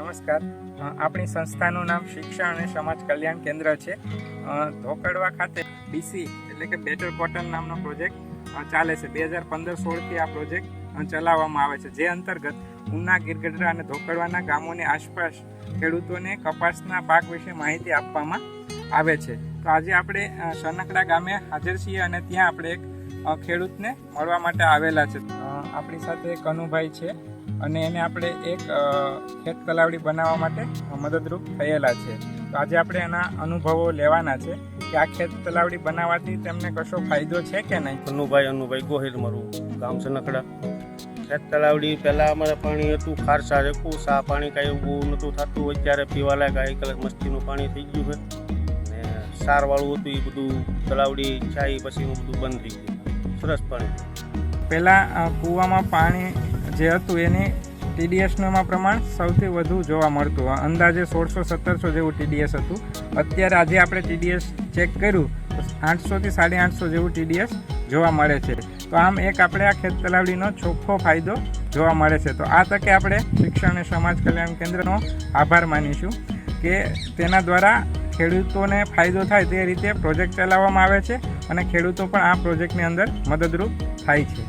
નમસ્કાર. આપણી સંસ્થાનું નામ શિક્ષણ અને સમાજ કલ્યાણ કેન્દ્ર છે. ધોકડવા ખાતે BC એટલે કે બેટર કોટન નામનો પ્રોજેક્ટ ચાલે છે. 2015-16થી આ પ્રોજેક્ટ ચલાવવામાં આવે છે, જે અંતર્ગત ઉના, ગીરગઢડા અને ધોકડવાના ગામોની આસપાસ ખેડૂતોને કપાસના પાક વિશે માહિતી આપવામાં આવે છે. તો આજે આપણે સનકડા ગામે હાજર છીએ અને ત્યાં આપણે એક ખેડૂતને મળવા માટે આવેલા છે. આપણી સાથે કનુભાઈ છે અને એને આપણે એક ખેત તલાવડી બનાવવા માટે મદદરૂપ થયેલા છે. તો આજે આપણે એના અનુભવો લેવાના છે કે આ ખેત તલાવડી બનાવવાથી તેમને કશો ફાયદો છે કે નહીં. અનુભાઈ ગોહિલ, મારું ગામ સનકડા. ખેત તલાવડી પહેલાં અમારે પાણી હતું ખારસા રેખું, સા પાણી કાંઈ એવું નહોતું થતું. અત્યારે પીવાલાયક આ કલર મસ્તીનું પાણી થઈ ગયું છે ને સારવાળું હતું એ બધું તલાવડી છાઈ પછીનું બધું બંધ થઈ ગયું. સરસ પાણી. પહેલાં કૂવામાં પાણી જે હતું એની TDSનું પ્રમાણ સૌથી વધુ જોવા મળતું. અંદાજે 1600-1700 જેવું TDS હતું. અત્યારે આજે આપણે TDS ચેક કર્યું તો 800થી 850 જેવું TDS જોવા મળે છે. તો આમ એક આપણે આ ખેત તલાવડીનો ચોખ્ખો ફાયદો જોવા મળે છે. તો આ તકે આપણે શિક્ષણ અને સમાજ કલ્યાણ કેન્દ્રનો આભાર માનીશું કે તેના દ્વારા ખેડૂતોને ફાયદો થાય તે રીતે પ્રોજેક્ટ ચલાવવામાં આવે છે અને ખેડૂતો પણ આ પ્રોજેક્ટની અંદર મદદરૂપ થાય છે.